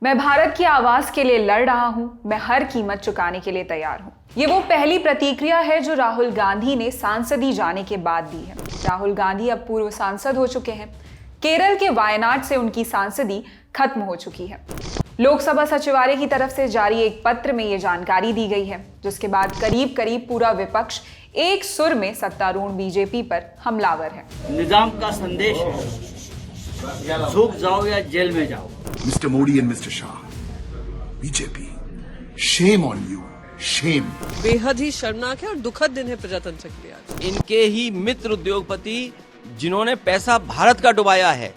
मैं भारत की आवाज के लिए लड़ रहा हूं, मैं हर कीमत चुकाने के लिए तैयार हूं। ये वो पहली प्रतिक्रिया है जो राहुल गांधी ने सांसदी जाने के बाद दी है। राहुल गांधी अब पूर्व सांसद हो चुके हैं। केरल के वायनाड से उनकी सांसदी खत्म हो चुकी है। लोकसभा सचिवालय की तरफ से जारी एक पत्र में ये जानकारी दी गई है, जिसके बाद करीब करीब पूरा विपक्ष एक सुर में सत्तारूढ़ बीजेपी पर हमलावर है। निजाम का संदेश है, झुक जाओ या जेल में जाओ। Mr. Modi and Mr. Shah, BJP, shame on you, shame. बेहद ही शर्मनाक है और दुखद दिन है प्रजातंत्र के लिए आज। इनके ही मित्र उद्योगपति जिन्होंने पैसा भारत का डुबाया है,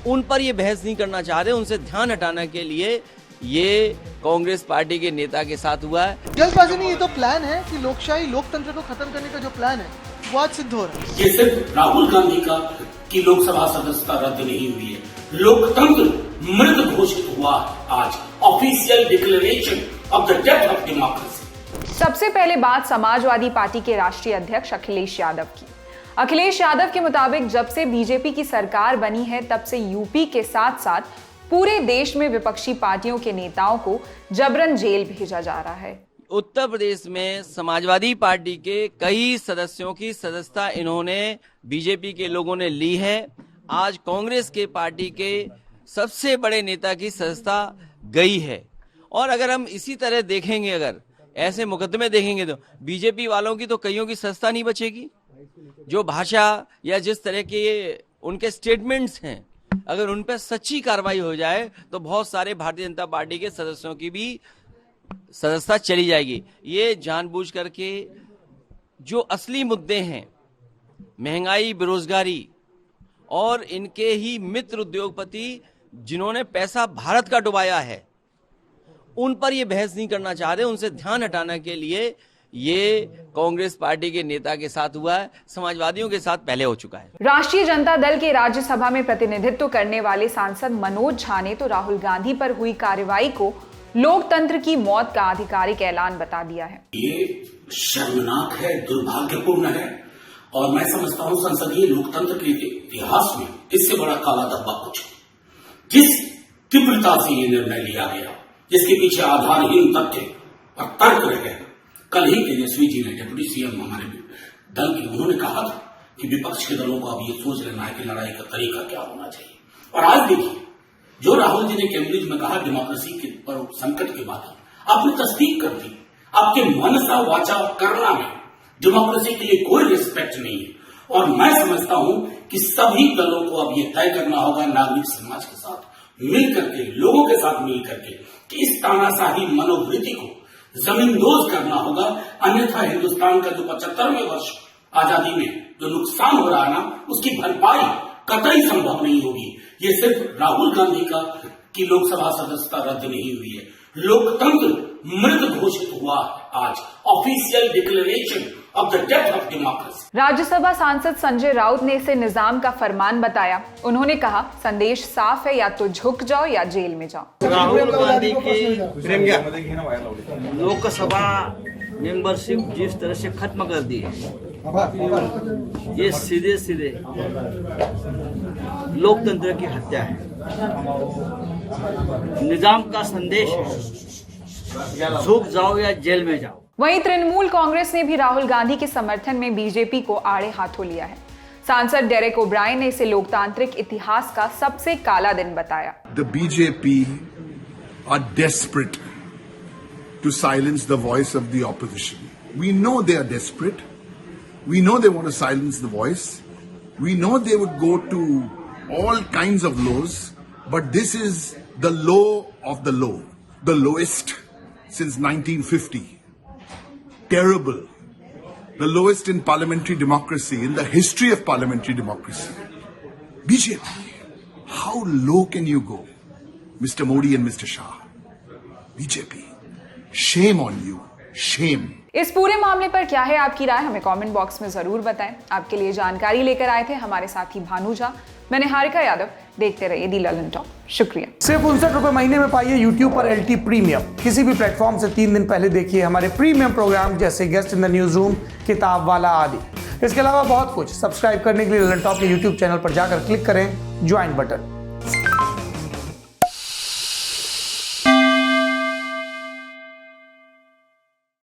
उन पर ये बहस नहीं करना चाह रहे। उनसे ध्यान हटाने के लिए ये कांग्रेस पार्टी के नेता के साथ हुआ है। जल्दबाजी नहीं, ये तो प्लान है कि लोकशाही लोकतंत्र को खत्म करने का जो प्लान है वो आज सिद्ध हो रहा है। ये सिर्फ राहुल गांधी का की लोकसभा सदस्यता रद्द नहीं हुई है, लोकतंत्र मृत घोषित हुआ आज। Official declaration of the death of democracy. सबसे पहले बात समाजवादी पार्टी के राष्ट्रीय अध्यक्ष अखिलेश यादव की। अखिलेश यादव के मुताबिक जब से बीजेपी की सरकार बनी है, तब से यूपी के साथ साथ पूरे देश में विपक्षी पार्टियों के नेताओं को जबरन जेल भेजा जा रहा है। उत्तर प्रदेश में समाजवादी पार्टी के कई सदस्यों की सदस्यता इन्होंने बीजेपी के लोगों ने ली है। आज कांग्रेस के पार्टी के सबसे बड़े नेता की सदस्यता गई है। और अगर हम इसी तरह देखेंगे, अगर ऐसे मुकदमे देखेंगे, तो बीजेपी वालों की तो कईयों की सदस्यता नहीं बचेगी। जो भाषा या जिस तरह के उनके स्टेटमेंट्स हैं, अगर उन पर सच्ची कार्रवाई हो जाए तो बहुत सारे भारतीय जनता पार्टी के सदस्यों की भी सदस्यता चली जाएगी। ये जानबूझ करके जो असली मुद्दे हैं, महंगाई, बेरोजगारी और इनके ही मित्र उद्योगपति जिन्होंने पैसा भारत का डुबाया है, उन पर ये बहस नहीं करना चाह रहे। उनसे ध्यान हटाने के लिए ये कांग्रेस पार्टी के नेता के साथ हुआ है, समाजवादियों के साथ पहले हो चुका है। राष्ट्रीय जनता दल के राज्यसभा में प्रतिनिधित्व करने वाले सांसद मनोज झा ने तो राहुल गांधी पर हुई कार्रवाई को लोकतंत्र की मौत का आधिकारिक ऐलान बता दिया है। ये शर्मनाक है, दुर्भाग्यपूर्ण है और मैं समझता हूं संसदीय लोकतंत्र के इतिहास में इससे बड़ा काला धब्बा कुछ। जिस तीव्रता से ये निर्णय लिया गया, जिसके पीछे आधारहीन तथ्य और तर्क रहे। कल ही तेजस्वी जी ने, डिप्टी सीएम हमारे दल के, उन्होंने कहा था कि विपक्ष के दलों को अब ये सोच लेना है कि लड़ाई का तरीका क्या होना चाहिए। और आज देखिए, जो राहुल जी ने कैम्ब्रिज में कहा डेमोक्रेसी के पर संकट के बाद, आपने तस्दीक कर दी। आपके मनसा वाचा करना में डेमोक्रेसी के लिए कोई रिस्पेक्ट नहीं है। और मैं समझता हूं कि सभी दलों को अब ये तय करना होगा, नागरिक समाज के साथ मिल करके, लोगों के साथ मिल करके, कि इस तानाशाही मनोवृत्ति को जमींदोज करना होगा। अन्यथा हिंदुस्तान का जो 75वें वर्ष आजादी में जो नुकसान हो रहा है ना, उसकी भरपाई कतई संभव नहीं होगी। ये सिर्फ राहुल गांधी का की लोकसभा सदस्यता रद्द नहीं हुई है, लोकतंत्र मृत घोषित हुआ आज। Official declaration of the death of democracy. Rajya Sabha सांसद संजय राउत ने इसे निजाम का फरमान बताया। उन्होंने कहा, संदेश साफ है, या तो झुक जाओ या जेल में जाओ। राहुल गांधी की लोकसभा मेंबरशिप जिस तरह से खत्म कर दी है, ये सीधे सीधे लोकतंत्र की हत्या है। निजाम का संदेश है, झुक जाओ या जेल में जाओ। वहीं तृणमूल कांग्रेस ने भी राहुल गांधी के समर्थन में बीजेपी को आड़े हाथों लिया है। सांसद डेरेक ओब्रायन ने इसे लोकतांत्रिक इतिहास का सबसे काला दिन बताया। The BJP are desperate to silence the voice of the opposition. We know they are desperate. We know they want to silence the voice. We know they would go to all kinds of lows, but this is the low of the low, the lowest since 1950. Terrible. The lowest in parliamentary democracy, in the history of parliamentary democracy. BJP, how low can you go? Mr. Modi and Mr. Shah. BJP, shame on you, shame. इस पूरे मामले पर क्या है आपकी राय, हमें comment box में जरूर बताएं। आपके लिए जानकारी लेकर आए थे हमारे साथी भानु झा। मैं निहारिका यादव। देखते रहिए दी ललन टॉप। शुक्रिया। सिर्फ 59 रुपए महीने में पाइए YouTube पर LT प्रीमियम। किसी भी प्लेटफॉर्म से 3 दिन पहले देखिए हमारे प्रीमियम प्रोग्राम जैसे guest in the news room, किताब वाला आदि। इसके अलावा बहुत कुछ। सब्सक्राइब करने के लिए ललन टॉप के YouTube चैनल पर जाकर क्लिक करें ज्वाइन बटन।